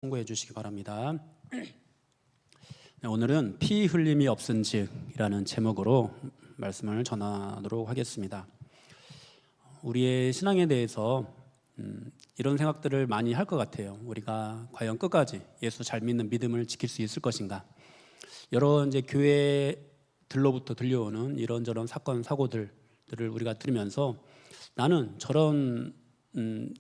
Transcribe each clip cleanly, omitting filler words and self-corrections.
참고해 주시기 바랍니다. 네, 오늘은 피 흘림이 없은즉이라는 제목으로 말씀을 전하도록 하겠습니다. 우리의 신앙에 대해서 이런 생각들을 많이 할 것 같아요. 우리가 과연 끝까지 예수 잘 믿는 믿음을 지킬 수 있을 것인가? 여러 이제 교회들로부터 들려오는 이런저런 사건 사고들을 우리가 들으면서 나는 저런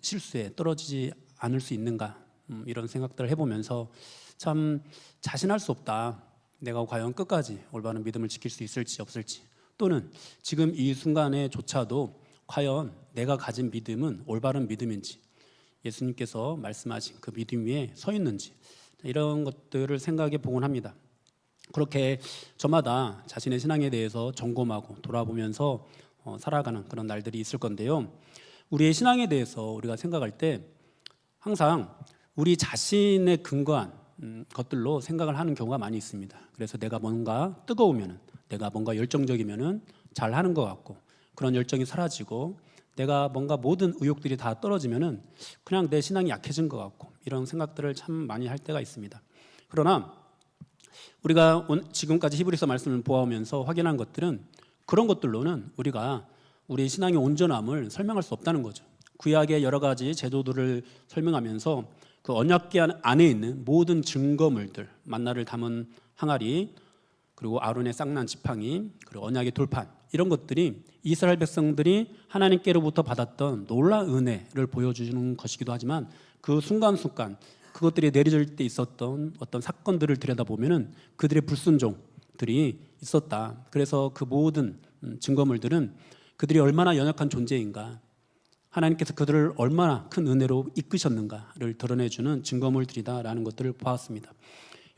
실수에 떨어지지 않을 수 있는가? 이런 생각들을 해보면서 참 자신할 수 없다. 내가 과연 끝까지 올바른 믿음을 지킬 수 있을지 없을지, 또는 지금 이 순간에조차도 과연 내가 가진 믿음은 올바른 믿음인지, 예수님께서 말씀하신 그 믿음 위에 서 있는지, 이런 것들을 생각해 보곤 합니다. 그렇게 저마다 자신의 신앙에 대해서 점검하고 돌아보면서 살아가는 그런 날들이 있을 건데요. 우리의 신앙에 대해서 우리가 생각할 때 항상 우리 자신의 근거한 것들로 생각을 하는 경우가 많이 있습니다. 그래서 내가 뭔가 뜨거우면, 내가 뭔가 열정적이면 잘 하는 것 같고, 그런 열정이 사라지고 내가 뭔가 모든 의욕들이 다 떨어지면 그냥 내 신앙이 약해진 것 같고, 이런 생각들을 참 많이 할 때가 있습니다. 그러나 우리가 지금까지 히브리서 말씀을 보아오면서 확인한 것들은 그런 것들로는 우리가 우리 신앙의 온전함을 설명할 수 없다는 거죠. 구약의 여러 가지 제도들을 설명하면서 그 언약궤 안에 있는 모든 증거물들, 만나를 담은 항아리, 그리고 아론의 쌍난 지팡이, 그리고 언약의 돌판, 이런 것들이 이스라엘 백성들이 하나님께로부터 받았던 놀라운 은혜를 보여주는 것이기도 하지만, 그 순간순간 그것들이 내려질 때 있었던 어떤 사건들을 들여다보면 그들의 불순종들이 있었다. 그래서 그 모든 증거물들은 그들이 얼마나 연약한 존재인가, 하나님께서 그들을 얼마나 큰 은혜로 이끄셨는가를 드러내주는 증거물들이다라는 것들을 보았습니다.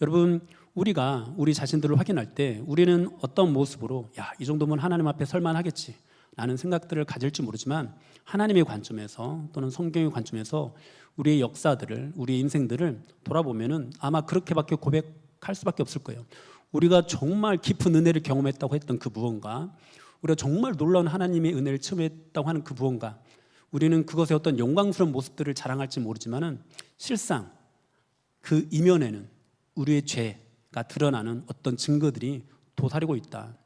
여러분, 우리가 우리 자신들을 확인할 때 우리는 어떤 모습으로 이 정도면 하나님 앞에 설만하겠지 라는 생각들을 가질지 모르지만, 하나님의 관점에서 또는 성경의 관점에서 우리의 역사들을, 우리의 인생들을 돌아보면 아마 그렇게밖에 고백할 수밖에 없을 거예요. 우리가 정말 깊은 은혜를 경험했다고 했던 그 무언가, 우리가 정말 놀라운 하나님의 은혜를 체험했다고 하는 그 무언가, 우리는 그것의 어떤 영광스러운 모습들을 자랑할지 모르지만은 실상 그 이면에는 우리의 죄가 드러나는 어떤 증거들이 도사리고 있다.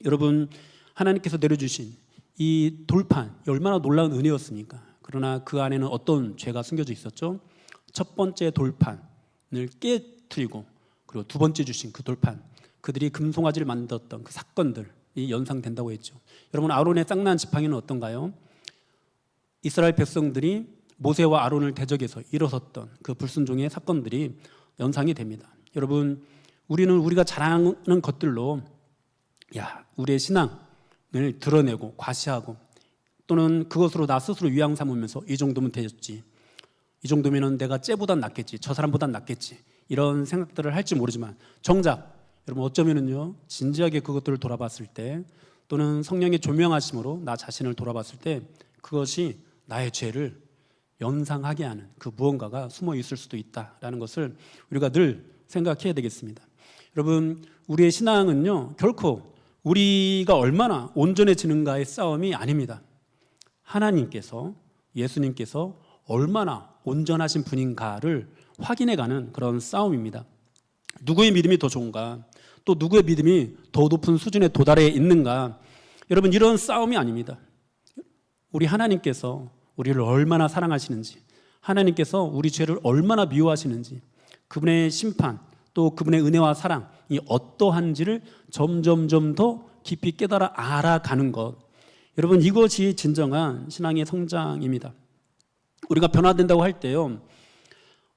여러분, 하나님께서 내려주신 이 돌판이 얼마나 놀라운 은혜였습니까? 그러나 그 안에는 어떤 죄가 숨겨져 있었죠? 첫 번째 돌판을 깨트리고, 그리고 두 번째 주신 그 돌판, 그들이 금송아지를 만들었던 그 사건들이 연상된다고 했죠. 여러분, 아론의 쌍난 지팡이는 어떤가요? 이스라엘 백성들이 모세와 아론을 대적해서 일어섰던 그 불순종의 사건들이 연상이 됩니다. 여러분, 우리는 우리가 자랑하는 것들로 우리의 신앙을 드러내고 과시하고, 또는 그것으로 나 스스로 위양 삼으면서 이 정도면 되었지, 이 정도면 내가 쟤보단 낫겠지, 저 사람보단 낫겠지, 이런 생각들을 할지 모르지만, 정작 여러분 어쩌면은요, 진지하게 그것들을 돌아봤을 때, 또는 성령의 조명하심으로 나 자신을 돌아봤을 때 그것이 나의 죄를 연상하게 하는 그 무언가가 숨어 있을 수도 있다라는 것을 우리가 늘 생각해야 되겠습니다. 여러분, 우리의 신앙은요, 결코 우리가 얼마나 온전해지는가의 싸움이 아닙니다. 하나님께서, 예수님께서 얼마나 온전하신 분인가를 확인해가는 그런 싸움입니다. 누구의 믿음이 더 좋은가, 또 누구의 믿음이 더 높은 수준에 도달해 있는가, 여러분, 이런 싸움이 아닙니다. 우리 하나님께서 우리를 얼마나 사랑하시는지, 하나님께서 우리 죄를 얼마나 미워하시는지, 그분의 심판, 또 그분의 은혜와 사랑이 어떠한지를 점점점 더 깊이 깨달아 알아가는 것, 여러분, 이것이 진정한 신앙의 성장입니다. 우리가 변화된다고 할 때요,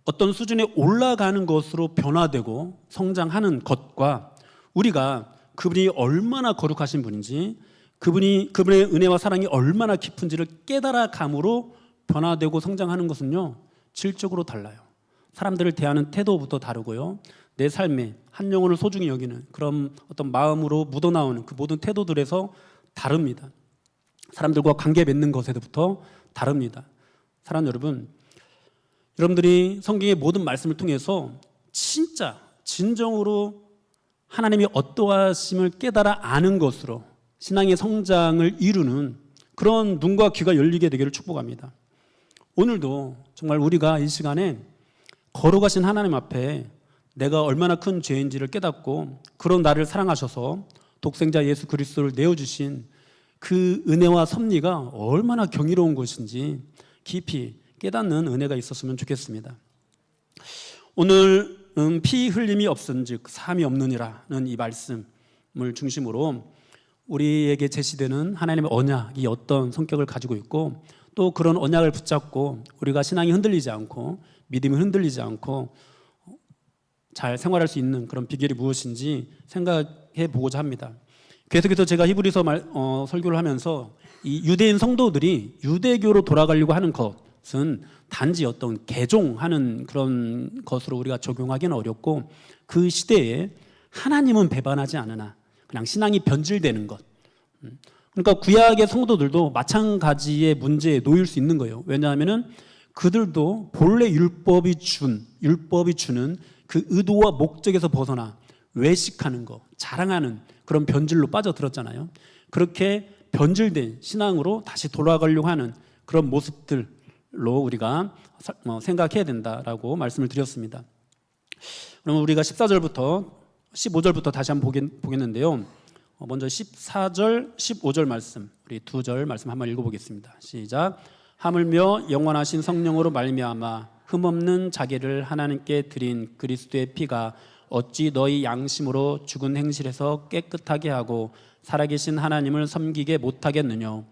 어떤 수준에 올라가는 것으로 변화되고 성장하는 것과, 우리가 그분이 얼마나 거룩하신 분인지, 그분의 은혜와 사랑이 얼마나 깊은지를 깨달아감으로 변화되고 성장하는 것은요, 질적으로 달라요. 사람들을 대하는 태도부터 다르고요, 내 삶에 한 영혼을 소중히 여기는 그런 어떤 마음으로 묻어나오는 그 모든 태도들에서 다릅니다. 사람들과 관계 맺는 것에부터 다릅니다. 사랑 여러분, 여러분들이 성경의 모든 말씀을 통해서 진짜 진정으로 하나님이 어떠하심을 깨달아 아는 것으로 신앙의 성장을 이루는 그런 눈과 귀가 열리게 되기를 축복합니다. 오늘도 정말 우리가 이 시간에 거룩하신 하나님 앞에 내가 얼마나 큰 죄인지를 깨닫고 그런 나를 사랑하셔서 독생자 예수 그리스도를 내어주신 그 은혜와 섭리가 얼마나 경이로운 것인지 깊이 깨닫는 은혜가 있었으면 좋겠습니다. 오늘 피 흘림이 없은즉 사함이 없느니라는 이 말씀을 중심으로 우리에게 제시되는 하나님의 언약이 어떤 성격을 가지고 있고 또 그런 언약을 붙잡고 우리가 신앙이 흔들리지 않고 믿음이 흔들리지 않고 잘 생활할 수 있는 그런 비결이 무엇인지 생각해 보고자 합니다. 계속해서 제가 히브리서 설교를 하면서 이 유대인 성도들이 유대교로 돌아가려고 하는 것은 단지 어떤 개종하는 그런 것으로 우리가 적용하기는 어렵고 그 시대에 하나님은 배반하지 않으나 그냥 신앙이 변질되는 것. 그러니까 구약의 성도들도 마찬가지의 문제에 놓일 수 있는 거예요. 왜냐하면은 그들도 본래 율법이 주는 그 의도와 목적에서 벗어나 외식하는 거, 자랑하는 그런 변질로 빠져들었잖아요. 그렇게 변질된 신앙으로 다시 돌아가려고 하는 그런 모습들로 우리가 생각해야 된다라고 말씀을 드렸습니다. 그러면 우리가 14절부터 15절부터 다시 한번 보겠는데요. 먼저 14절, 15절 말씀, 우리 두 절 말씀 한번 읽어보겠습니다. 시작. 하물며 영원하신 성령으로 말미암아 흠없는 자기를 하나님께 드린 그리스도의 피가 어찌 너희 양심으로 죽은 행실에서 깨끗하게 하고 살아계신 하나님을 섬기게 못하겠느냐.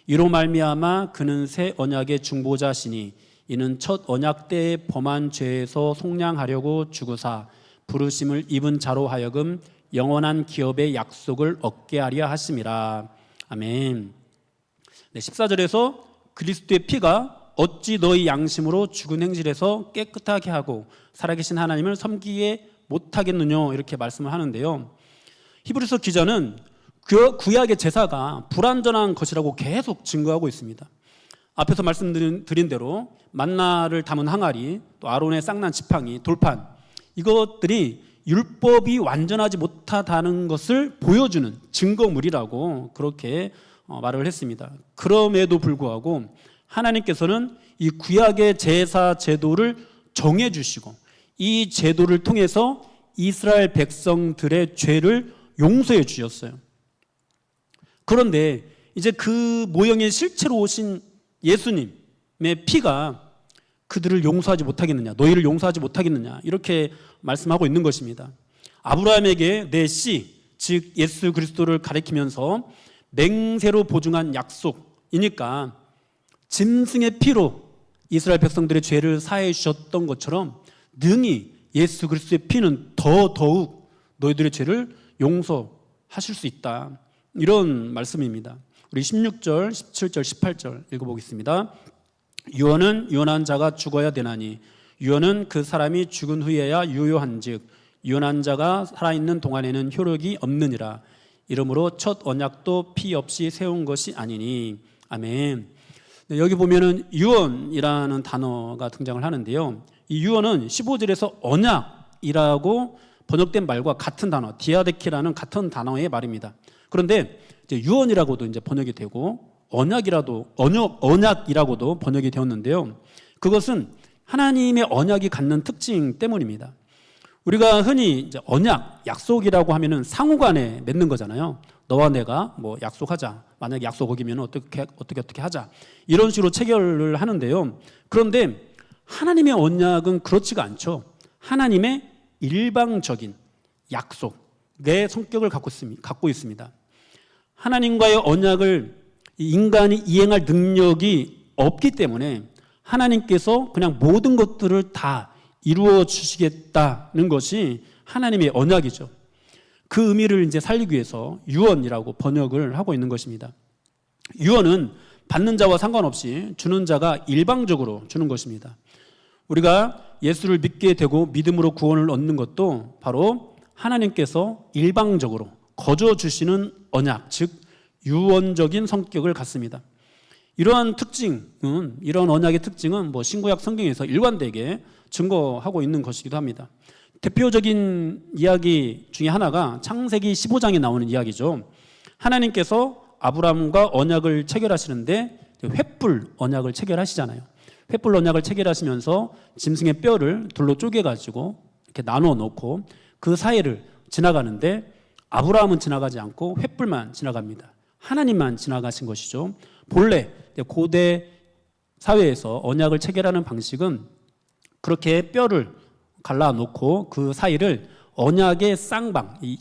이로 말미암아 그는 새 언약의 중보자시니 이는 첫 언약 때에 범한 죄에서 속량하려고 죽으사 부르심을 입은 자로 하여금 영원한 기업의 약속을 얻게 하려 하심이라. 아멘. 14절에서 그리스도의 피가 어찌 너희 양심으로 죽은 행실에서 깨끗하게 하고 살아계신 하나님을 섬기게 못하겠느냐 이렇게 말씀을 하는데요. 히브리서 기자는 구약의 제사가 불완전한 것이라고 계속 증거하고 있습니다. 앞에서 말씀드린 대로 만나를 담은 항아리, 또 아론의 쌍난 지팡이, 돌판, 이것들이 율법이 완전하지 못하다는 것을 보여주는 증거물이라고 그렇게 말을 했습니다. 그럼에도 불구하고 하나님께서는 이 구약의 제사 제도를 정해주시고 이 제도를 통해서 이스라엘 백성들의 죄를 용서해 주셨어요. 그런데 이제 그 모형의 실체로 오신 예수님의 피가 그들을 용서하지 못하겠느냐, 너희를 용서하지 못하겠느냐 이렇게 말씀하고 있는 것입니다. 아브라함에게 내 씨, 즉 예수 그리스도를 가리키면서 맹세로 보증한 약속이니까 짐승의 피로 이스라엘 백성들의 죄를 사해 주셨던 것처럼 능히 예수 그리스도의 피는 더더욱 너희들의 죄를 용서하실 수 있다. 이런 말씀입니다. 우리 16절, 17절, 18절 읽어보겠습니다. 유언은 유언한 자가 죽어야 되나니 유언은 그 사람이 죽은 후에야 유효한즉 유언한 자가 살아있는 동안에는 효력이 없느니라. 이러므로 첫 언약도 피 없이 세운 것이 아니니. 아멘. 여기 보면은 유언이라는 단어가 등장을 하는데요. 이 유언은 15절에서 언약이라고 번역된 말과 같은 단어, 디아데키라는 같은 단어의 말입니다. 그런데 이제 유언이라고도 이제 번역이 되고 언약이라고도 번역이 되었는데요. 그것은 하나님의 언약이 갖는 특징 때문입니다. 우리가 흔히 이제 언약, 약속이라고 하면은 상호간에 맺는 거잖아요. 너와 내가 뭐 약속하자. 만약에 약속 어기면 어떻게 하자. 이런 식으로 체결을 하는데요. 그런데 하나님의 언약은 그렇지가 않죠. 하나님의 일방적인 약속의 성격을 갖고 있습니다. 하나님과의 언약을 인간이 이행할 능력이 없기 때문에 하나님께서 그냥 모든 것들을 다 이루어 주시겠다는 것이 하나님의 언약이죠. 그 의미를 이제 살리기 위해서 유언이라고 번역을 하고 있는 것입니다. 유언은 받는 자와 상관없이 주는 자가 일방적으로 주는 것입니다. 우리가 예수를 믿게 되고 믿음으로 구원을 얻는 것도 바로 하나님께서 일방적으로 거저 주시는 언약, 즉 유언적인 성격을 갖습니다. 이러한 특징은, 이런 언약의 특징은 신구약 성경에서 일관되게 증거하고 있는 것이기도 합니다. 대표적인 이야기 중에 하나가 창세기 15장에 나오는 이야기죠. 하나님께서 아브라함과 언약을 체결하시는데 횃불 언약을 체결하시잖아요. 횃불 언약을 체결하시면서 짐승의 뼈를 둘로 쪼개가지고 이렇게 나누어 놓고 그 사이를 지나가는데 아브라함은 지나가지 않고 횃불만 지나갑니다. 하나님만 지나가신 것이죠. 본래 고대 사회에서 언약을 체결하는 방식은 그렇게 뼈를 갈라놓고 그 사이를 언약의 쌍방, 이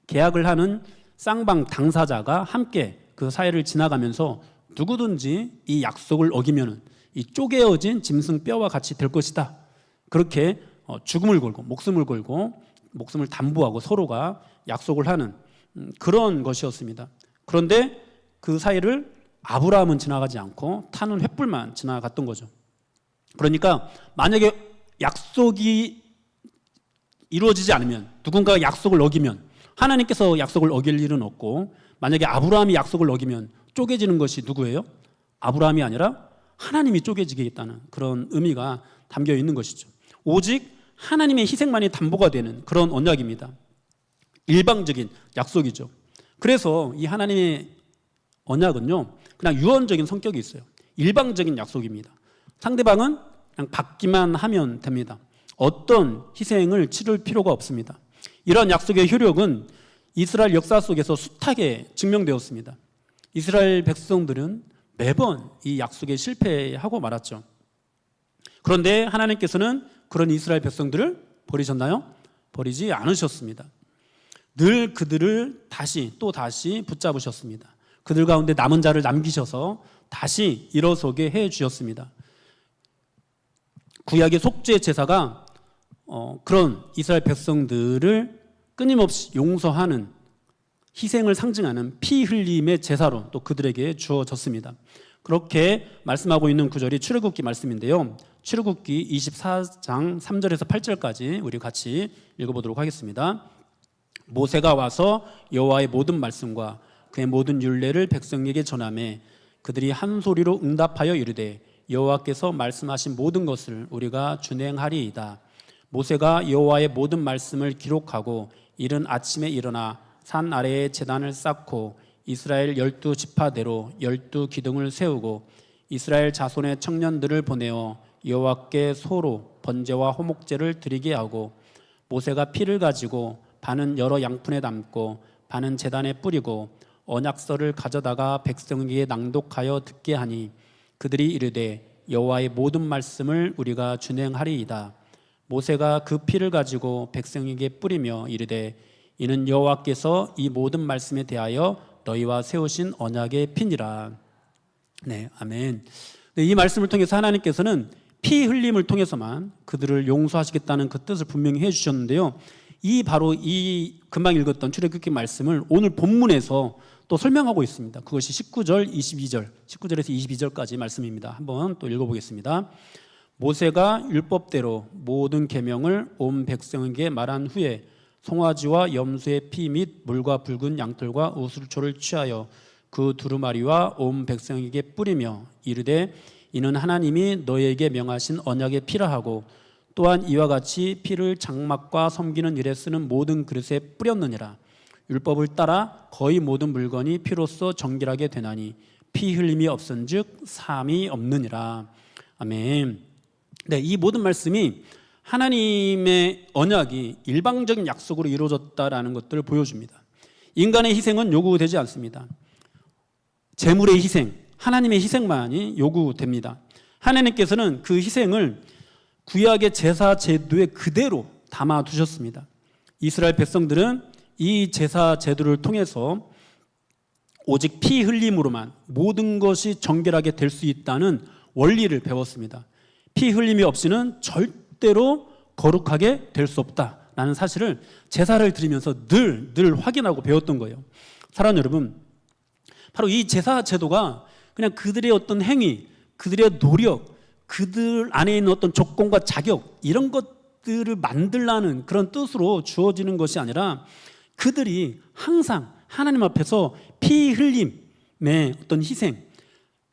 계약을 하는 쌍방 당사자가 함께 그 사이를 지나가면서 누구든지 이 약속을 어기면 이 쪼개어진 짐승 뼈와 같이 될 것이다. 그렇게 죽음을 걸고 목숨을 담보하고 서로가 약속을 하는 그런 것이었습니다. 그런데 그 사이를 아브라함은 지나가지 않고 타는 횃불만 지나갔던 거죠. 그러니까 만약에 약속이 이루어지지 않으면, 누군가가 약속을 어기면 하나님께서 약속을 어길 일은 없고, 만약에 아브라함이 약속을 어기면 쪼개지는 것이 누구예요? 아브라함이 아니라 하나님이 쪼개지겠다는 그런 의미가 담겨 있는 것이죠. 오직 하나님의 희생만이 담보가 되는 그런 언약입니다. 일방적인 약속이죠. 그래서 이 하나님의 언약은요, 그냥 유언적인 성격이 있어요. 일방적인 약속입니다. 상대방은 그냥 받기만 하면 됩니다. 어떤 희생을 치를 필요가 없습니다. 이런 약속의 효력은 이스라엘 역사 속에서 숱하게 증명되었습니다. 이스라엘 백성들은 매번 이 약속에 실패하고 말았죠. 그런데 하나님께서는 그런 이스라엘 백성들을 버리셨나요? 버리지 않으셨습니다. 늘 그들을 다시 붙잡으셨습니다. 그들 가운데 남은 자를 남기셔서 다시 일어서게 해 주셨습니다. 구약의 속죄 제사가 그런 이스라엘 백성들을 끊임없이 용서하는, 희생을 상징하는 피 흘림의 제사로 또 그들에게 주어졌습니다. 그렇게 말씀하고 있는 구절이 출애굽기 말씀인데요. 출애굽기 24장 3절에서 8절까지 우리 같이 읽어보도록 하겠습니다. 모세가 와서 여호와의 모든 말씀과 그의 모든 율례를 백성에게 전하매 그들이 한 소리로 응답하여 이르되 여호와께서 말씀하신 모든 것을 우리가 준행하리이다. 모세가 여호와의 모든 말씀을 기록하고 이른 아침에 일어나 산 아래에 제단을 쌓고 이스라엘 12지파대로 12기둥을 세우고 이스라엘 자손의 청년들을 보내어 여호와께 소로 번제와 호목제를 드리게 하고 모세가 피를 가지고 반은 여러 양푼에 담고 반은 제단에 뿌리고 언약서를 가져다가 백성에게 낭독하여 듣게 하니 그들이 이르되 여호와의 모든 말씀을 우리가 준행하리이다. 모세가 그 피를 가지고 백성에게 뿌리며 이르되 이는 여호와께서 이 모든 말씀에 대하여 너희와 세우신 언약의 피니라. 네, 아멘. 네, 이 말씀을 통해서 하나님께서는 피 흘림을 통해서만 그들을 용서하시겠다는 그 뜻을 분명히 해주셨는데요. 바로 이 금방 읽었던 출애굽기 말씀을 오늘 본문에서 또 설명하고 있습니다. 그것이 19절에서 22절까지 말씀입니다. 한번 또 읽어보겠습니다. 모세가 율법대로 모든 계명을 온 백성에게 말한 후에 송아지와 염소의 피 및 물과 붉은 양털과 우슬초를 취하여 그 두루마리와 온 백성에게 뿌리며 이르되 이는 하나님이 너희에게 명하신 언약의 피라 하고 또한 이와 같이 피를 장막과 섬기는 일에 쓰는 모든 그릇에 뿌렸느니라. 율법을 따라 거의 모든 물건이 피로써 정결하게 되나니 피 흘림이 없은즉 사함이 없느니라. 아멘. 네, 이 모든 말씀이 하나님의 언약이 일방적인 약속으로 이루어졌다라는 것들을 보여줍니다. 인간의 희생은 요구되지 않습니다. 제물의 희생, 하나님의 희생만이 요구됩니다. 하나님께서는 그 희생을 구약의 제사 제도에 그대로 담아두셨습니다. 이스라엘 백성들은 이 제사 제도를 통해서 오직 피 흘림으로만 모든 것이 정결하게 될 수 있다는 원리를 배웠습니다. 피 흘림이 없이는 절대로 거룩하게 될 수 없다라는 사실을 제사를 드리면서 늘 확인하고 배웠던 거예요. 사랑하는 여러분, 바로 이 제사 제도가 그냥 그들의 어떤 행위, 그들의 노력, 그들 안에 있는 어떤 조건과 자격 이런 것들을 만들라는 그런 뜻으로 주어지는 것이 아니라 그들이 항상 하나님 앞에서 피 흘림의 어떤 희생,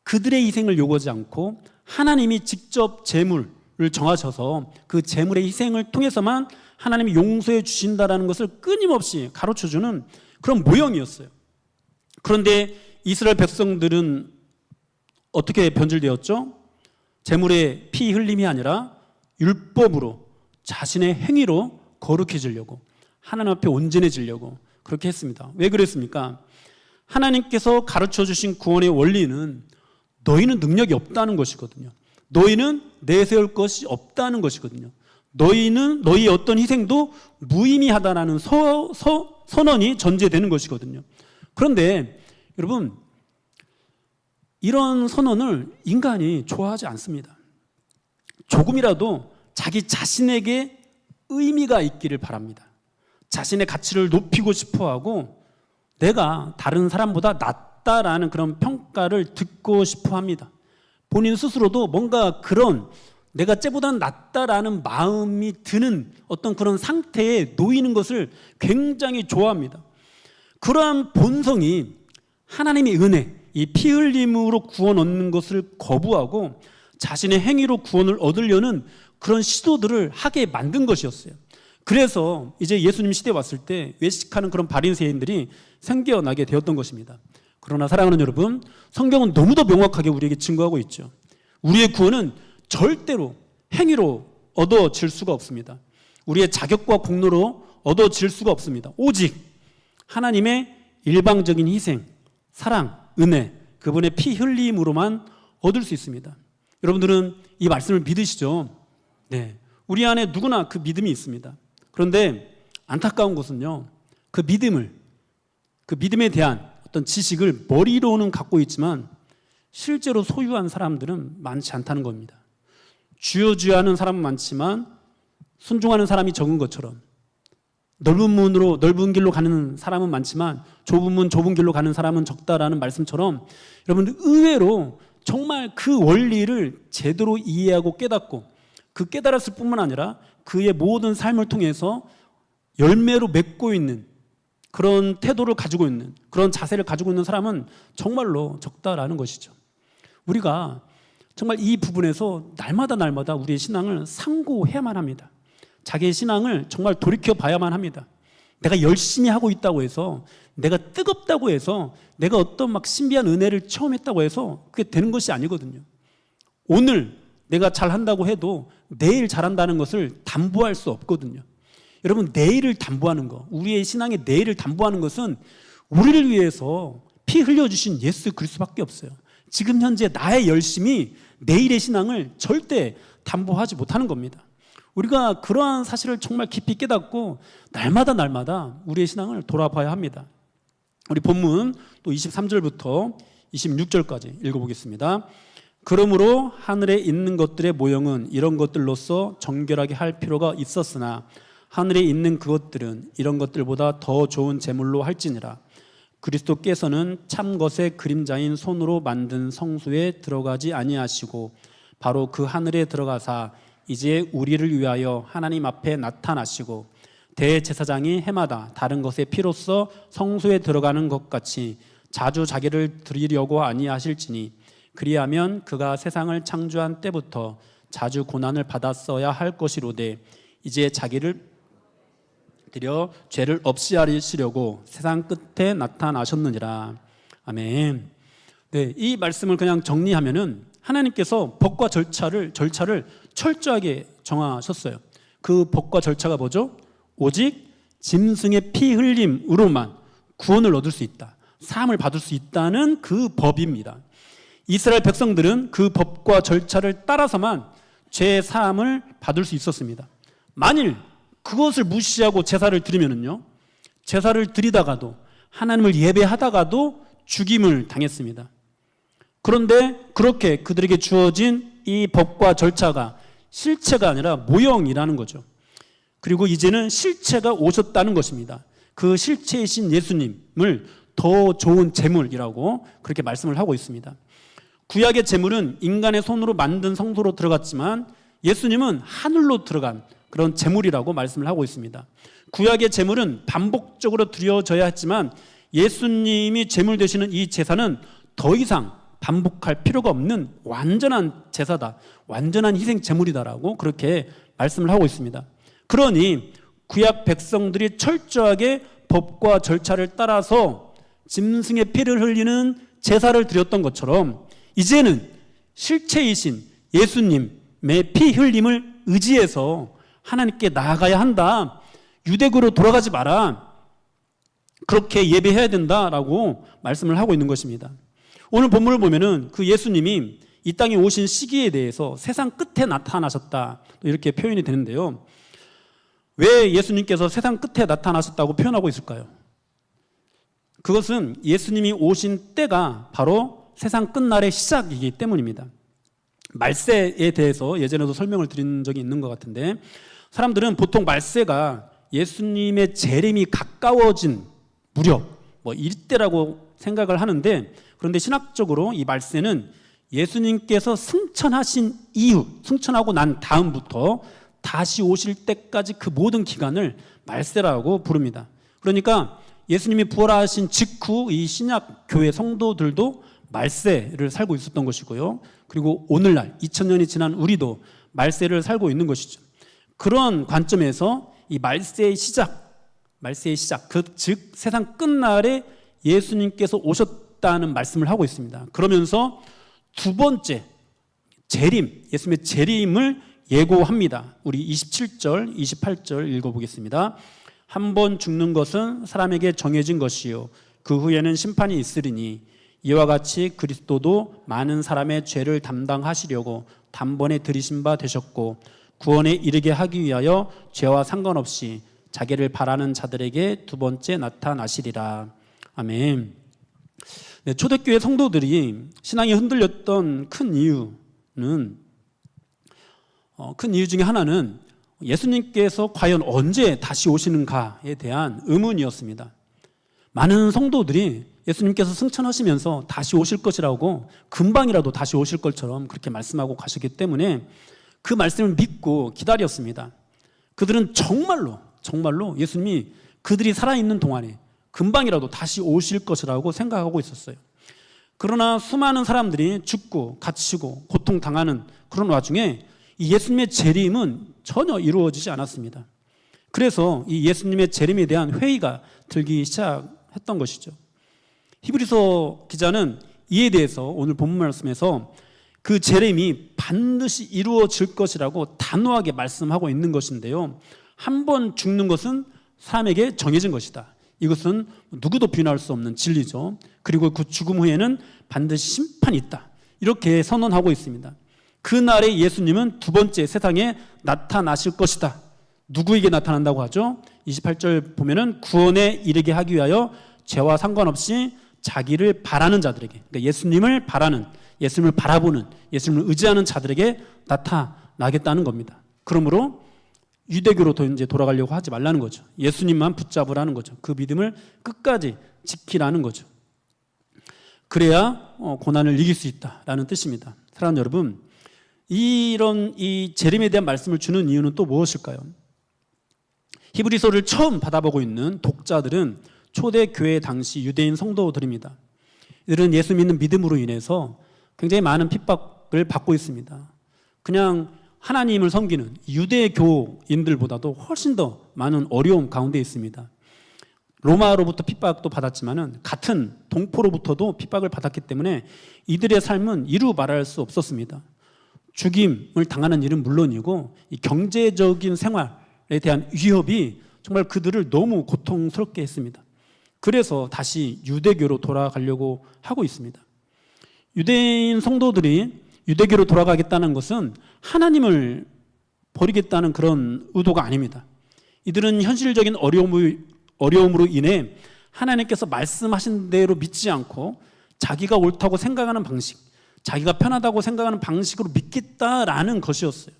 그들의 희생을 요구하지 않고 하나님이 직접 제물을 정하셔서 그 제물의 희생을 통해서만 하나님이 용서해 주신다는 것을 끊임없이 가르쳐주는 그런 모형이었어요. 그런데 이스라엘 백성들은 어떻게 변질되었죠? 제물의 피 흘림이 아니라 율법으로 자신의 행위로 거룩해지려고, 하나님 앞에 온전해지려고 그렇게 했습니다. 왜 그랬습니까? 하나님께서 가르쳐 주신 구원의 원리는 너희는 능력이 없다는 것이거든요. 너희는 내세울 것이 없다는 것이거든요. 너희의 어떤 희생도 무의미하다라는 선언이 전제되는 것이거든요. 그런데 여러분, 이런 선언을 인간이 좋아하지 않습니다. 조금이라도 자기 자신에게 의미가 있기를 바랍니다. 자신의 가치를 높이고 싶어하고 내가 다른 사람보다 낫다라는 그런 평가를 듣고 싶어합니다. 본인 스스로도 뭔가 그런 내가 쟤보다는 낫다라는 마음이 드는 어떤 그런 상태에 놓이는 것을 굉장히 좋아합니다. 그러한 본성이 하나님의 은혜, 이 피 흘림으로 구원 얻는 것을 거부하고 자신의 행위로 구원을 얻으려는 그런 시도들을 하게 만든 것이었어요. 그래서 이제 예수님 시대에 왔을 때 외식하는 그런 바리새인들이 생겨나게 되었던 것입니다. 그러나 사랑하는 여러분, 성경은 너무도 명확하게 우리에게 증거하고 있죠. 우리의 구원은 절대로 행위로 얻어질 수가 없습니다. 우리의 자격과 공로로 얻어질 수가 없습니다. 오직 하나님의 일방적인 희생, 사랑, 은혜, 그분의 피 흘림으로만 얻을 수 있습니다. 여러분들은 이 말씀을 믿으시죠? 네, 우리 안에 누구나 그 믿음이 있습니다. 그런데 안타까운 것은요, 그 믿음에 대한 어떤 지식을 머리로는 갖고 있지만 실제로 소유한 사람들은 많지 않다는 겁니다. 주여 주여 하는 사람은 많지만 순종하는 사람이 적은 것처럼, 넓은 문으로 넓은 길로 가는 사람은 많지만 좁은 문 좁은 길로 가는 사람은 적다라는 말씀처럼, 여러분들 의외로 정말 그 원리를 제대로 이해하고 깨닫고, 그 깨달았을 뿐만 아니라 그의 모든 삶을 통해서 열매로 맺고 있는 그런 태도를 가지고 있는, 그런 자세를 가지고 있는 사람은 정말로 적다라는 것이죠. 우리가 정말 이 부분에서 날마다 우리의 신앙을 상고해야만 합니다. 자기의 신앙을 정말 돌이켜 봐야만 합니다. 내가 열심히 하고 있다고 해서, 내가 뜨겁다고 해서, 내가 어떤 막 신비한 은혜를 체험했다고 해서 그게 되는 것이 아니거든요. 오늘 내가 잘한다고 해도 내일 잘한다는 것을 담보할 수 없거든요. 여러분, 내일을 담보하는 것, 우리의 신앙의 내일을 담보하는 것은 우리를 위해서 피 흘려주신 예수 그리스도밖에 없어요. 지금 현재 나의 열심이 내일의 신앙을 절대 담보하지 못하는 겁니다. 우리가 그러한 사실을 정말 깊이 깨닫고 날마다 우리의 신앙을 돌아봐야 합니다. 우리 본문 또 23절부터 26절까지 읽어보겠습니다. 그러므로 하늘에 있는 것들의 모형은 이런 것들로서 정결하게 할 필요가 있었으나 하늘에 있는 그것들은 이런 것들보다 더 좋은 제물로 할지니라. 그리스도께서는 참 것의 그림자인 손으로 만든 성소에 들어가지 아니하시고 바로 그 하늘에 들어가사 이제 우리를 위하여 하나님 앞에 나타나시고 대제사장이 해마다 다른 것의 피로써 성소에 들어가는 것 같이 자주 자기를 드리려고 아니하실지니 그리하면 그가 세상을 창조한 때부터 자주 고난을 받았어야 할 것이로되 이제 자기를 드려 죄를 없이 하시려고 세상 끝에 나타나셨느니라. 아멘. 네, 이 말씀을 그냥 정리하면은 하나님께서 법과 절차를 철저하게 정하셨어요. 그 법과 절차가 뭐죠? 오직 짐승의 피 흘림으로만 구원을 얻을 수 있다, 사함을 받을 수 있다는 그 법입니다. 이스라엘 백성들은 그 법과 절차를 따라서만 죄 사함을 받을 수 있었습니다. 만일 그것을 무시하고 제사를 드리면은요, 제사를 드리다가도 하나님을 예배하다가도 죽임을 당했습니다. 그런데 그렇게 그들에게 주어진 이 법과 절차가 실체가 아니라 모형이라는 거죠. 그리고 이제는 실체가 오셨다는 것입니다. 그 실체이신 예수님을 더 좋은 제물이라고 그렇게 말씀을 하고 있습니다. 구약의 제물은 인간의 손으로 만든 성소로 들어갔지만 예수님은 하늘로 들어간 그런 제물이라고 말씀을 하고 있습니다. 구약의 제물은 반복적으로 드려져야 했지만 예수님이 제물 되시는 이 제사는 더 이상 반복할 필요가 없는 완전한 제사다, 완전한 희생 제물이다라고 그렇게 말씀을 하고 있습니다. 그러니 구약 백성들이 철저하게 법과 절차를 따라서 짐승의 피를 흘리는 제사를 드렸던 것처럼 이제는 실체이신 예수님의 피 흘림을 의지해서 하나님께 나아가야 한다. 유대교로 돌아가지 마라. 그렇게 예배해야 된다라고 말씀을 하고 있는 것입니다. 오늘 본문을 보면은 그 예수님이 이 땅에 오신 시기에 대해서 세상 끝에 나타나셨다, 이렇게 표현이 되는데요. 왜 예수님께서 세상 끝에 나타나셨다고 표현하고 있을까요? 그것은 예수님이 오신 때가 바로 세상 끝날의 시작이기 때문입니다. 말세에 대해서 예전에도 설명을 드린 적이 있는 것 같은데, 사람들은 보통 말세가 예수님의 재림이 가까워진 무렵, 이때라고 생각을 하는데, 그런데 신학적으로 이 말세는 예수님께서 승천하신 이후, 승천하고 난 다음부터 다시 오실 때까지 그 모든 기간을 말세라고 부릅니다. 그러니까 예수님이 부활하신 직후 이 신약 교회 성도들도 말세를 살고 있었던 것이고요. 그리고 오늘날 2000년이 지난 우리도 말세를 살고 있는 것이죠. 그런 관점에서 이 말세의 시작, 즉 세상 끝날에 예수님께서 오셨다는 말씀을 하고 있습니다. 그러면서 두 번째 재림, 예수님의 재림을 예고합니다. 우리 27절, 28절 읽어보겠습니다. 한 번 죽는 것은 사람에게 정해진 것이요 그 후에는 심판이 있으리니 이와 같이 그리스도도 많은 사람의 죄를 담당하시려고 단번에 들이신 바 되셨고 구원에 이르게 하기 위하여 죄와 상관없이 자기를 바라는 자들에게 두 번째 나타나시리라. 아멘. 네, 초대교회 성도들이 신앙이 흔들렸던 큰 이유 중에 하나는 예수님께서 과연 언제 다시 오시는가에 대한 의문이었습니다. 많은 성도들이 예수님께서 승천하시면서 다시 오실 것이라고, 금방이라도 다시 오실 것처럼 그렇게 말씀하고 가셨기 때문에 그 말씀을 믿고 기다렸습니다. 그들은 정말로 예수님이 그들이 살아있는 동안에 금방이라도 다시 오실 것이라고 생각하고 있었어요. 그러나 수많은 사람들이 죽고 갇히고 고통당하는 그런 와중에 이 예수님의 재림은 전혀 이루어지지 않았습니다. 그래서 이 예수님의 재림에 대한 회의가 들기 시작했던 것이죠. 히브리서 기자는 이에 대해서 오늘 본문 말씀에서 그 재림이 반드시 이루어질 것이라고 단호하게 말씀하고 있는 것인데요. 한 번 죽는 것은 사람에게 정해진 것이다. 이것은 누구도 비난할 수 없는 진리죠. 그리고 그 죽음 후에는 반드시 심판이 있다. 이렇게 선언하고 있습니다. 그날에 예수님은 두 번째 세상에 나타나실 것이다. 누구에게 나타난다고 하죠? 28절 보면은 구원에 이르게 하기 위하여 죄와 상관없이 자기를 바라는 자들에게, 그러니까 예수님을 바라는, 예수님을 바라보는, 예수님을 의지하는 자들에게 나타나겠다는 겁니다. 그러므로 유대교로 이제 돌아가려고 하지 말라는 거죠. 예수님만 붙잡으라는 거죠. 그 믿음을 끝까지 지키라는 거죠. 그래야 고난을 이길 수 있다라는 뜻입니다. 사랑하는 여러분, 이런 이 재림에 대한 말씀을 주는 이유는 또 무엇일까요? 히브리서를 처음 받아보고 있는 독자들은 초대 교회 당시 유대인 성도들입니다. 이들은 예수 믿는 믿음으로 인해서 굉장히 많은 핍박을 받고 있습니다. 그냥 하나님을 섬기는 유대교인들보다도 훨씬 더 많은 어려움 가운데 있습니다. 로마로부터 핍박도 받았지만은 같은 동포로부터도 핍박을 받았기 때문에 이들의 삶은 이루 말할 수 없었습니다. 죽임을 당하는 일은 물론이고 이 경제적인 생활에 대한 위협이 정말 그들을 너무 고통스럽게 했습니다. 그래서 다시 유대교로 돌아가려고 하고 있습니다. 유대인 성도들이 유대교로 돌아가겠다는 것은 하나님을 버리겠다는 그런 의도가 아닙니다. 이들은 현실적인 어려움으로 인해 하나님께서 말씀하신 대로 믿지 않고 자기가 옳다고 생각하는 방식, 자기가 편하다고 생각하는 방식으로 믿겠다라는 것이었어요.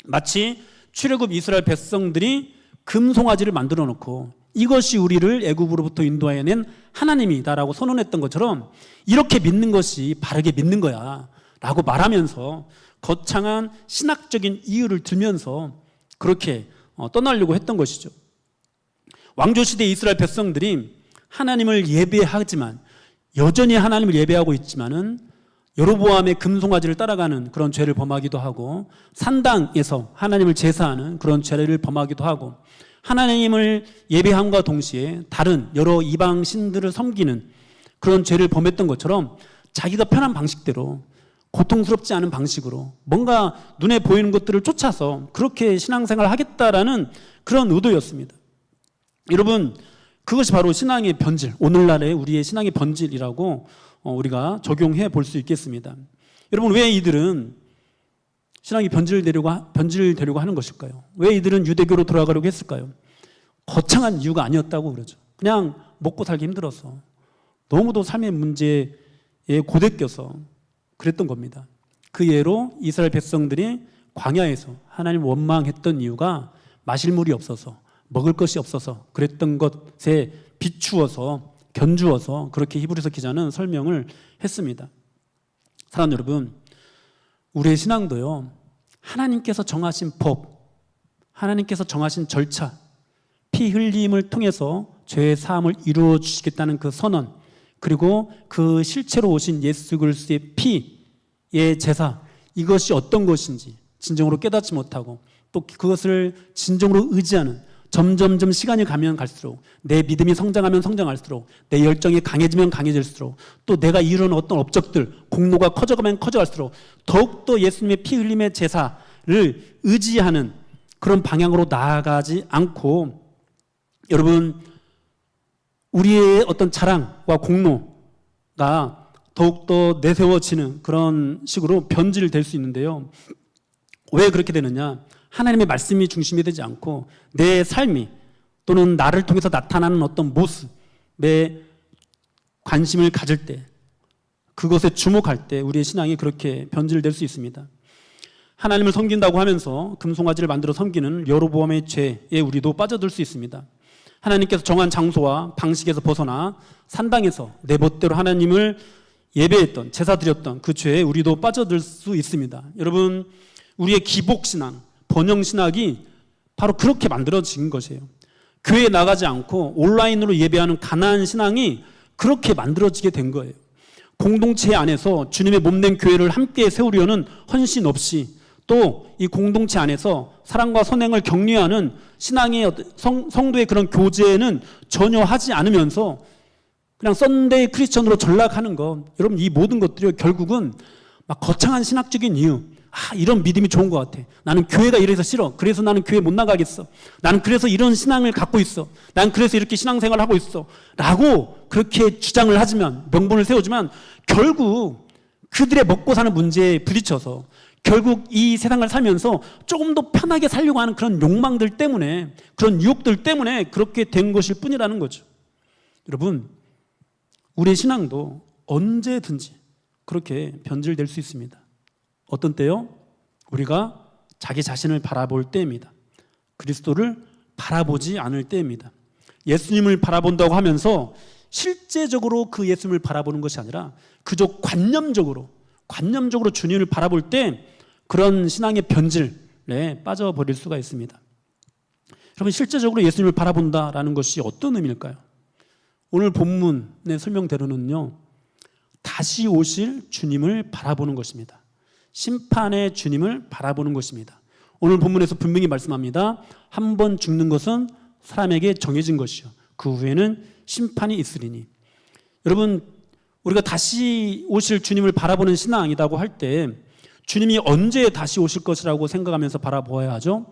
마치 출애굽 이스라엘 백성들이 금송아지를 만들어 놓고 이것이 우리를 애굽으로부터 인도하여낸 하나님이다라고 선언했던 것처럼 이렇게 믿는 것이 바르게 믿는 거야 라고 말하면서 거창한 신학적인 이유를 들면서 그렇게 떠나려고 했던 것이죠. 왕조시대 이스라엘 백성들이 하나님을 예배하지만 여전히 하나님을 예배하고 있지만은 여로보암의 금송아지를 따라가는 그런 죄를 범하기도 하고 산당에서 하나님을 제사하는 그런 죄를 범하기도 하고 하나님을 예배함과 동시에 다른 여러 이방 신들을 섬기는 그런 죄를 범했던 것처럼 자기가 편한 방식대로 고통스럽지 않은 방식으로 뭔가 눈에 보이는 것들을 쫓아서 그렇게 신앙생활을 하겠다라는 그런 의도였습니다. 여러분, 그것이 바로 신앙의 변질, 오늘날의 우리의 신앙의 변질이라고 우리가 적용해 볼 수 있겠습니다. 여러분, 왜 이들은 신앙이 변질되려고 하는 것일까요? 왜 이들은 유대교로 돌아가려고 했을까요? 거창한 이유가 아니었다고 그러죠. 그냥 먹고 살기 힘들어서, 너무도 삶의 문제에 고대껴서 그랬던 겁니다. 그 예로 이스라엘 백성들이 광야에서 하나님을 원망했던 이유가 마실 물이 없어서, 먹을 것이 없어서 그랬던 것에 비추어서, 견주어서 그렇게 히브리서 기자는 설명을 했습니다. 사랑하는 여러분, 우리의 신앙도요, 하나님께서 정하신 법, 하나님께서 정하신 절차, 피 흘림을 통해서 죄의 사함을 이루어 주시겠다는 그 선언, 그리고 그 실체로 오신 예수 그리스도의 피의 제사, 이것이 어떤 것인지 진정으로 깨닫지 못하고 또 그것을 진정으로 의지하는, 점점점 시간이 가면 갈수록, 내 믿음이 성장하면 성장할수록, 내 열정이 강해지면 강해질수록, 또 내가 이루는 어떤 업적들, 공로가 커져가면 커져갈수록 더욱더 예수님의 피 흘림의 제사를 의지하는 그런 방향으로 나아가지 않고, 여러분, 우리의 어떤 자랑과 공로가 더욱더 내세워지는 그런 식으로 변질될 수 있는데요. 왜 그렇게 되느냐? 하나님의 말씀이 중심이 되지 않고 내 삶이 또는 나를 통해서 나타나는 어떤 모습에 관심을 가질 때, 그것에 주목할 때 우리의 신앙이 그렇게 변질될 수 있습니다. 하나님을 섬긴다고 하면서 금송아지를 만들어 섬기는 여로보암의 죄에 우리도 빠져들 수 있습니다. 하나님께서 정한 장소와 방식에서 벗어나 산당에서 내 멋대로 하나님을 예배했던, 제사 드렸던 그 죄에 우리도 빠져들 수 있습니다. 여러분, 우리의 기복신앙, 번영신학이 바로 그렇게 만들어진 것이에요. 교회에 나가지 않고 온라인으로 예배하는 가나안 신앙이 그렇게 만들어지게 된 거예요. 공동체 안에서 주님의 몸된 교회를 함께 세우려는 헌신 없이, 또 이 공동체 안에서 사랑과 선행을 격려하는 신앙의 성도의 그런 교제는 전혀 하지 않으면서 그냥 썬데이 크리스천으로 전락하는 것, 여러분, 이 모든 것들이 결국은 막 거창한 신학적인 이유, 이런 믿음이 좋은 것 같아, 나는 교회가 이래서 싫어, 그래서 나는 교회 못 나가겠어, 나는 그래서 이런 신앙을 갖고 있어, 난 그래서 이렇게 신앙생활을 하고 있어 라고 그렇게 주장을 하지만, 명분을 세우지만 결국 그들의 먹고 사는 문제에 부딪혀서 결국 이 세상을 살면서 조금 더 편하게 살려고 하는 그런 욕망들 때문에, 그런 유혹들 때문에 그렇게 된 것일 뿐이라는 거죠. 여러분, 우리의 신앙도 언제든지 그렇게 변질될 수 있습니다. 어떤 때요? 우리가 자기 자신을 바라볼 때입니다. 그리스도를 바라보지 않을 때입니다. 예수님을 바라본다고 하면서 실제적으로 그 예수님을 바라보는 것이 아니라 그저 관념적으로 주님을 바라볼 때 그런 신앙의 변질에 빠져버릴 수가 있습니다. 여러분, 실제적으로 예수님을 바라본다라는 것이 어떤 의미일까요? 오늘 본문의 설명대로는요, 다시 오실 주님을 바라보는 것입니다. 심판의 주님을 바라보는 것입니다. 오늘 본문에서 분명히 말씀합니다. 한 번 죽는 것은 사람에게 정해진 것이요, 그 후에는 심판이 있으리니. 여러분, 우리가 다시 오실 주님을 바라보는 신앙이라고 할 때 주님이 언제 다시 오실 것이라고 생각하면서 바라보아야 하죠.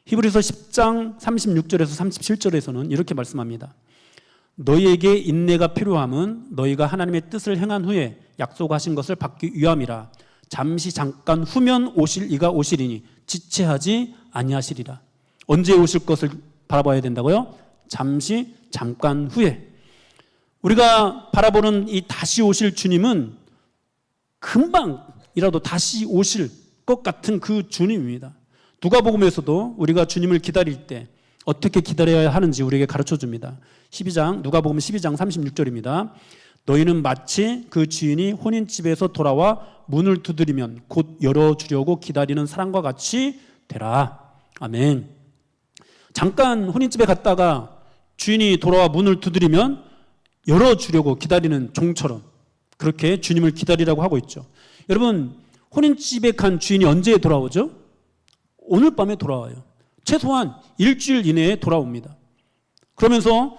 히브리서 10장 36절에서 37절에서는 이렇게 말씀합니다. 너희에게 인내가 필요함은 너희가 하나님의 뜻을 행한 후에 약속하신 것을 받기 위함이라. 잠시 잠깐 후면 오실 이가 오시리니 지체하지 아니하시리라. 언제 오실 것을 바라봐야 된다고요? 잠시 잠깐 후에. 우리가 바라보는 이 다시 오실 주님은 금방이라도 다시 오실 것 같은 그 주님입니다. 누가복음에서도 우리가 주님을 기다릴 때 어떻게 기다려야 하는지 우리에게 가르쳐 줍니다. 누가복음 12장 36절입니다. 너희는 마치 그 주인이 혼인집에서 돌아와 문을 두드리면 곧 열어주려고 기다리는 사람과 같이 되라. 아멘. 잠깐 혼인집에 갔다가 주인이 돌아와 문을 두드리면 열어주려고 기다리는 종처럼 그렇게 주님을 기다리라고 하고 있죠. 여러분, 혼인집에 간 주인이 언제 돌아오죠? 오늘 밤에 돌아와요. 최소한 일주일 이내에 돌아옵니다. 그러면서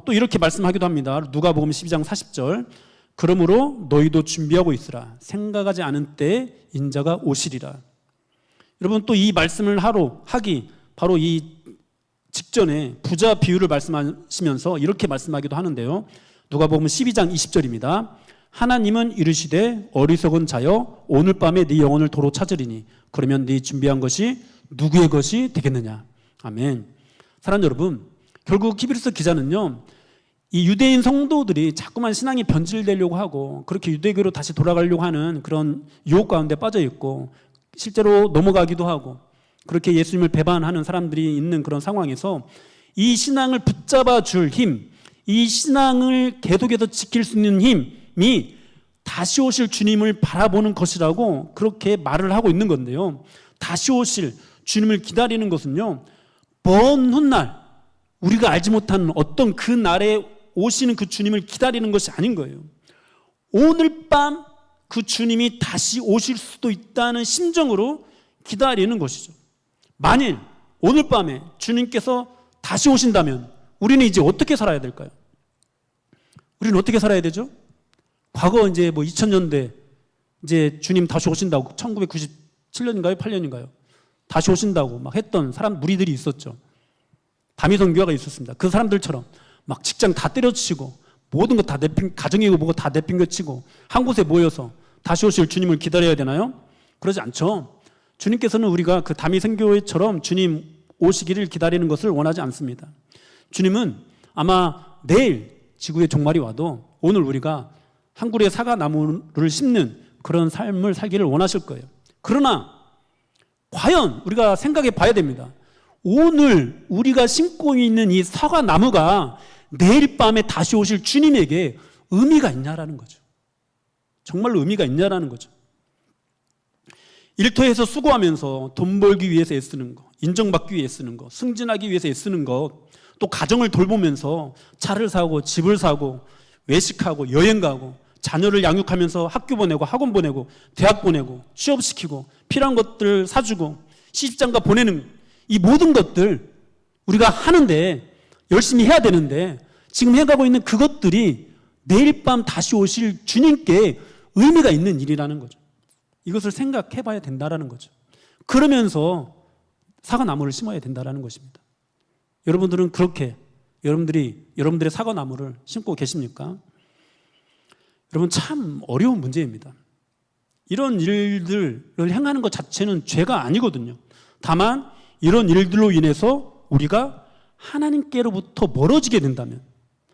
또 이렇게 말씀하기도 합니다. 누가복음 12장 40절. 그러므로 너희도 준비하고 있으라. 생각하지 않은 때에 인자가 오시리라. 여러분, 또 이 말씀을 하기 바로 이 직전에 부자 비유를 말씀하시면서 이렇게 말씀하기도 하는데요. 누가복음 12장 20절입니다. 하나님은 이르시되 어리석은 자여 오늘 밤에 네 영혼을 도로 찾으리니 그러면 네 준비한 것이 누구의 것이 되겠느냐. 아멘. 사랑하는 여러분, 결국 히브리서 기자는요, 이 유대인 성도들이 자꾸만 신앙이 변질되려고 하고 그렇게 유대교로 다시 돌아가려고 하는 그런 유혹 가운데 빠져 있고 실제로 넘어가기도 하고 그렇게 예수님을 배반하는 사람들이 있는 그런 상황에서 이 신앙을 붙잡아 줄 힘, 이 신앙을 계속해서 지킬 수 있는 힘이 다시 오실 주님을 바라보는 것이라고 그렇게 말을 하고 있는 건데요. 다시 오실 주님을 기다리는 것은요, 먼 훗날 우리가 알지 못하는 어떤 그 날에 오시는 그 주님을 기다리는 것이 아닌 거예요. 오늘 밤 그 주님이 다시 오실 수도 있다는 심정으로 기다리는 것이죠. 만일 오늘 밤에 주님께서 다시 오신다면 우리는 이제 어떻게 살아야 될까요? 우리는 어떻게 살아야 되죠? 과거 이제 2000년대 이제 주님 다시 오신다고 1997년인가요? 8년인가요? 다시 오신다고 막 했던 사람 무리들이 있었죠. 다미성교회가 있었습니다. 그 사람들처럼 막 직장 다 때려치고 모든 것 다 가정이고 뭐고 다 내팽겨치고 한 곳에 모여서 다시 오실 주님을 기다려야 되나요? 그러지 않죠. 주님께서는 우리가 그 다미성교회처럼 주님 오시기를 기다리는 것을 원하지 않습니다. 주님은 아마 내일 지구의 종말이 와도 오늘 우리가 한 그루의 사과나무를 심는 그런 삶을 살기를 원하실 거예요. 그러나 과연 우리가 생각해 봐야 됩니다. 오늘 우리가 심고 있는 이 사과나무가 내일 밤에 다시 오실 주님에게 의미가 있냐라는 거죠. 정말로 의미가 있냐라는 거죠. 일터에서 수고하면서 돈 벌기 위해서 애쓰는 거, 인정받기 위해 쓰는 거, 승진하기 위해서 애쓰는 거, 또 가정을 돌보면서 차를 사고 집을 사고 외식하고 여행 가고 자녀를 양육하면서 학교 보내고 학원 보내고 대학 보내고 취업시키고 필요한 것들 사주고 시집장가 보내는 이 모든 것들 우리가 하는데 열심히 해야 되는데 지금 해가고 있는 그것들이 내일 밤 다시 오실 주님께 의미가 있는 일이라는 거죠. 이것을 생각해 봐야 된다라는 거죠. 그러면서 사과나무를 심어야 된다라는 것입니다. 여러분들은 그렇게 여러분들의 사과나무를 심고 계십니까? 여러분, 참 어려운 문제입니다. 이런 일들을 행하는 것 자체는 죄가 아니거든요. 다만 이런 일들로 인해서 우리가 하나님께로부터 멀어지게 된다면,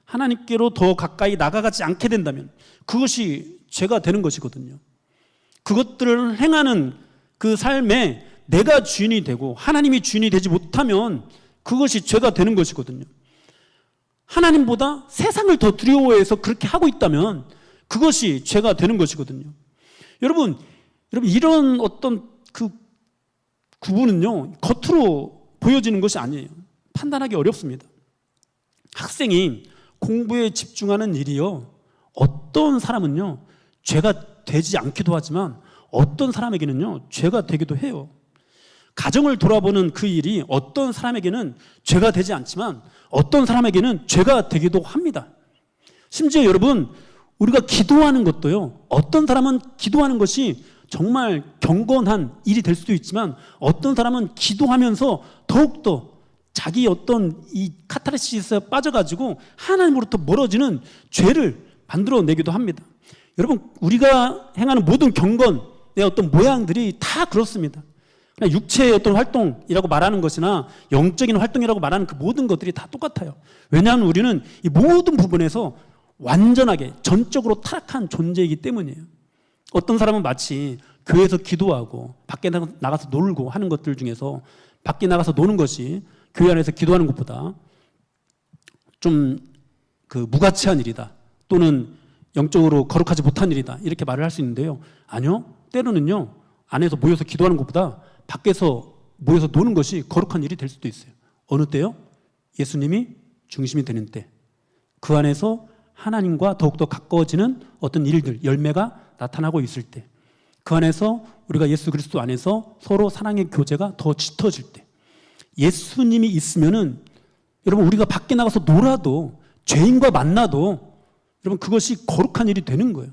하나님께로 더 가까이 나아가지 않게 된다면 그것이 죄가 되는 것이거든요. 그것들을 행하는 그 삶에 내가 주인이 되고 하나님이 주인이 되지 못하면 그것이 죄가 되는 것이거든요. 하나님보다 세상을 더 두려워해서 그렇게 하고 있다면 그것이 죄가 되는 것이거든요. 여러분 이런 어떤 그 구분은요, 겉으로 보여지는 것이 아니에요. 판단하기 어렵습니다. 학생이 공부에 집중하는 일이요, 어떤 사람은요 죄가 되지 않기도 하지만 어떤 사람에게는요 죄가 되기도 해요. 가정을 돌아보는 그 일이 어떤 사람에게는 죄가 되지 않지만 어떤 사람에게는 죄가 되기도 합니다. 심지어 여러분, 우리가 기도하는 것도요, 어떤 사람은 기도하는 것이 정말 경건한 일이 될 수도 있지만 어떤 사람은 기도하면서 더욱더 자기 어떤 이 카타르시스에 빠져가지고 하나님으로부터 멀어지는 죄를 만들어내기도 합니다. 여러분, 우리가 행하는 모든 경건의 어떤 모양들이 다 그렇습니다. 그냥 육체의 어떤 활동이라고 말하는 것이나 영적인 활동이라고 말하는 그 모든 것들이 다 똑같아요. 왜냐하면 우리는 이 모든 부분에서 완전하게 전적으로 타락한 존재이기 때문이에요. 어떤 사람은 마치 교회에서 기도하고 밖에 나가서 놀고 하는 것들 중에서 밖에 나가서 노는 것이 교회 안에서 기도하는 것보다 좀 그 무가치한 일이다, 또는 영적으로 거룩하지 못한 일이다, 이렇게 말을 할 수 있는데요. 아니요, 때로는요 안에서 모여서 기도하는 것보다 밖에서 모여서 노는 것이 거룩한 일이 될 수도 있어요. 어느 때요? 예수님이 중심이 되는 때, 그 안에서 하나님과 더욱더 가까워지는 어떤 일들, 열매가 나타나고 있을 때, 그 안에서 우리가 예수 그리스도 안에서 서로 사랑의 교제가 더 짙어질 때, 예수님이 있으면은 여러분, 우리가 밖에 나가서 놀아도, 죄인과 만나도 여러분 그것이 거룩한 일이 되는 거예요.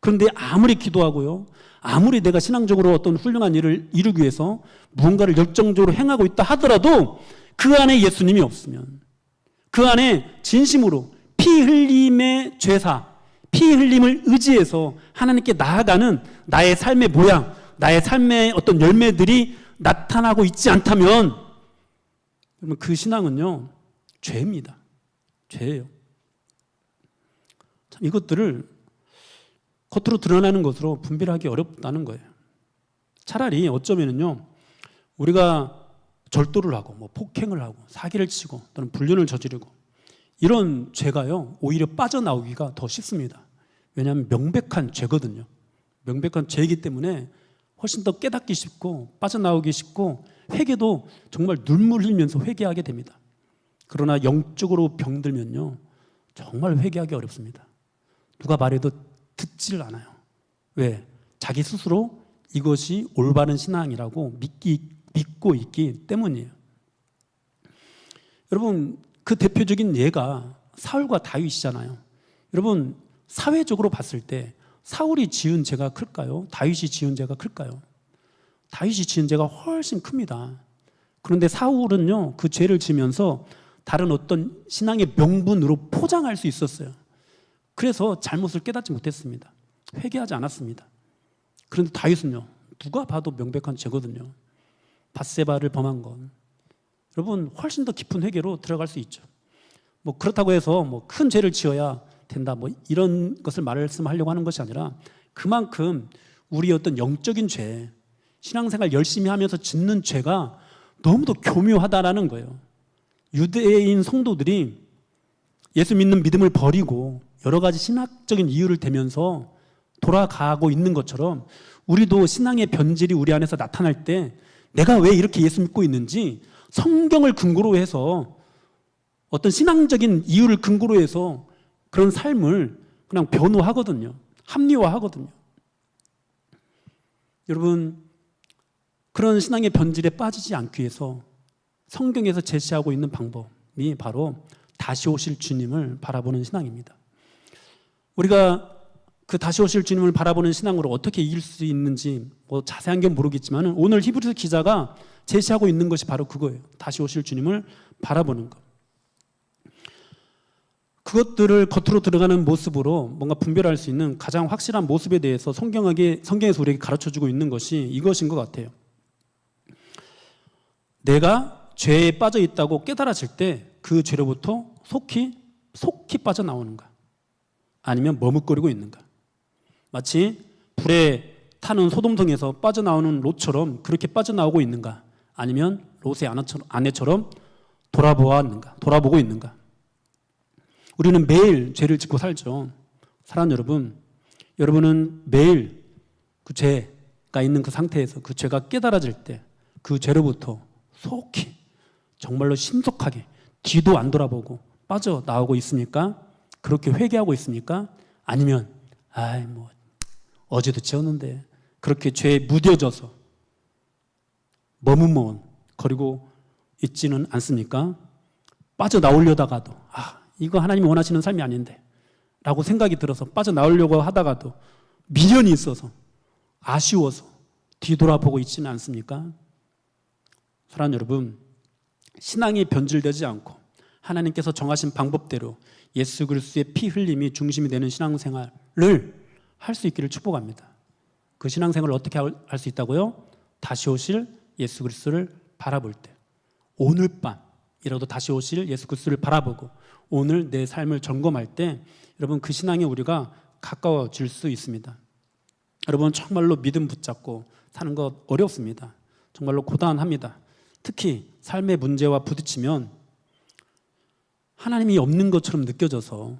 그런데 아무리 기도하고요, 아무리 내가 신앙적으로 어떤 훌륭한 일을 이루기 위해서 무언가를 열정적으로 행하고 있다 하더라도 그 안에 예수님이 없으면, 그 안에 진심으로 피 흘림의 죄사, 피 흘림을 의지해서 하나님께 나아가는 나의 삶의 모양, 나의 삶의 어떤 열매들이 나타나고 있지 않다면 여러분 그 신앙은요 죄입니다. 죄예요. 참 이것들을 겉으로 드러나는 것으로 분별하기 어렵다는 거예요. 차라리 어쩌면은요 우리가 절도를 하고 뭐 폭행을 하고 사기를 치고 또는 불륜을 저지르고 이런 죄가요 오히려 빠져나오기가 더 쉽습니다. 왜냐하면 명백한 죄거든요. 명백한 죄이기 때문에 훨씬 더 깨닫기 쉽고 빠져나오기 쉽고 회개도 정말 눈물 흘리면서 회개하게 됩니다. 그러나 영적으로 병들면요 정말 회개하기 어렵습니다. 누가 말해도 듣질 않아요. 왜? 자기 스스로 이것이 올바른 신앙이라고 믿고 있기 때문이에요. 여러분 그 대표적인 예가 사울과 다윗이잖아요. 여러분 사회적으로 봤을 때 사울이 지은 죄가 클까요? 다윗이 지은 죄가 클까요? 다윗이 지은 죄가 훨씬 큽니다. 그런데 사울은요 그 죄를 지면서 다른 어떤 신앙의 명분으로 포장할 수 있었어요. 그래서 잘못을 깨닫지 못했습니다. 회개하지 않았습니다. 그런데 다윗은요 누가 봐도 명백한 죄거든요. 밧세바를 범한 건 여러분 훨씬 더 깊은 회개로 들어갈 수 있죠. 뭐 그렇다고 해서 뭐 큰 죄를 지어야 된다 뭐 이런 것을 말씀하려고 하는 것이 아니라 그만큼 우리 어떤 영적인 죄, 신앙생활 열심히 하면서 짓는 죄가 너무도 교묘하다라는 거예요. 유대인 성도들이 예수 믿는 믿음을 버리고 여러 가지 신학적인 이유를 대면서 돌아가고 있는 것처럼 우리도 신앙의 변질이 우리 안에서 나타날 때 내가 왜 이렇게 예수 믿고 있는지 성경을 근거로 해서 어떤 신앙적인 이유를 근거로 해서 그런 삶을 그냥 변호하거든요. 합리화하거든요. 여러분 그런 신앙의 변질에 빠지지 않기 위해서 성경에서 제시하고 있는 방법이 바로 다시 오실 주님을 바라보는 신앙입니다. 우리가 그 다시 오실 주님을 바라보는 신앙으로 어떻게 이길 수 있는지 뭐 자세한 건 모르겠지만 오늘 히브리서 기자가 제시하고 있는 것이 바로 그거예요. 다시 오실 주님을 바라보는 것. 그것들을 겉으로 들어가는 모습으로 뭔가 분별할 수 있는 가장 확실한 모습에 대해서 성경에서 우리에게 가르쳐주고 있는 것이 이것인 것 같아요. 내가 죄에 빠져 있다고 깨달아질 때 그 죄로부터 속히 빠져나오는가? 아니면 머뭇거리고 있는가? 마치 불에 타는 소돔성에서 빠져나오는 롯처럼 그렇게 빠져나오고 있는가? 아니면 롯의 아내처럼 돌아보고 있는가? 우리는 매일 죄를 짓고 살죠. 사랑하는 여러분, 여러분은 매일 그 죄가 있는 그 상태에서 그 죄가 깨달아질 때 그 죄로부터 속히 정말로 신속하게 뒤도 안 돌아보고 빠져나오고 있습니까? 그렇게 회개하고 있습니까? 아니면 뭐 어제도 지었는데 그렇게 죄에 무뎌져서 머뭇거리고 있지는 않습니까? 빠져나오려다가도 이거 하나님이 원하시는 삶이 아닌데 라고 생각이 들어서 빠져나오려고 하다가도 미련이 있어서 아쉬워서 뒤돌아보고 있지는 않습니까? 사랑하는 여러분, 신앙이 변질되지 않고 하나님께서 정하신 방법대로 예수 그리스도의 피 흘림이 중심이 되는 신앙생활을 할 수 있기를 축복합니다. 그 신앙생활을 어떻게 할 수 있다고요? 다시 오실 예수 그리스도를 바라볼 때, 오늘 밤이라도 다시 오실 예수 그리스도를 바라보고 오늘 내 삶을 점검할 때 여러분 그 신앙에 우리가 가까워질 수 있습니다. 여러분 정말로 믿음 붙잡고 사는 것 어렵습니다. 정말로 고단합니다. 특히 삶의 문제와 부딪히면 하나님이 없는 것처럼 느껴져서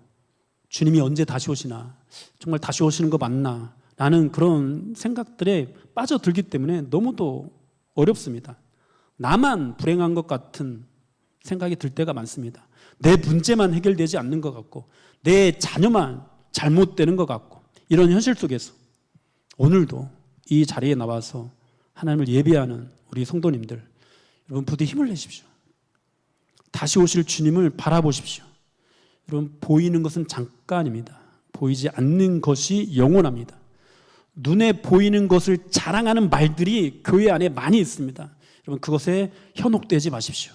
주님이 언제 다시 오시나, 정말 다시 오시는 거 맞나 라는 그런 생각들에 빠져들기 때문에 너무도 어렵습니다. 나만 불행한 것 같은 생각이 들 때가 많습니다. 내 문제만 해결되지 않는 것 같고 내 자녀만 잘못되는 것 같고 이런 현실 속에서 오늘도 이 자리에 나와서 하나님을 예배하는 우리 성도님들, 여러분 부디 힘을 내십시오. 다시 오실 주님을 바라보십시오. 여러분 보이는 것은 잠깐입니다. 보이지 않는 것이 영원합니다. 눈에 보이는 것을 자랑하는 말들이 교회 안에 많이 있습니다. 여러분, 그것에 현혹되지 마십시오.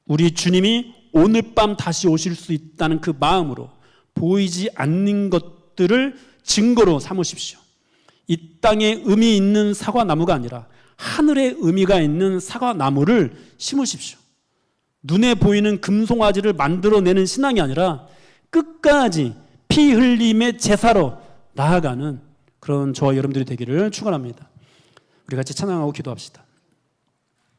우리 주님이 오늘 밤 다시 오실 수 있다는 그 마음으로 보이지 않는 것들을 증거로 삼으십시오. 이 땅에 의미 있는 사과나무가 아니라 하늘에 의미가 있는 사과나무를 심으십시오. 눈에 보이는 금송아지를 만들어내는 신앙이 아니라 끝까지 피 흘림의 제사로 나아가는 그런 저와 여러분들이 되기를 축원합니다. 우리 같이 찬양하고 기도합시다.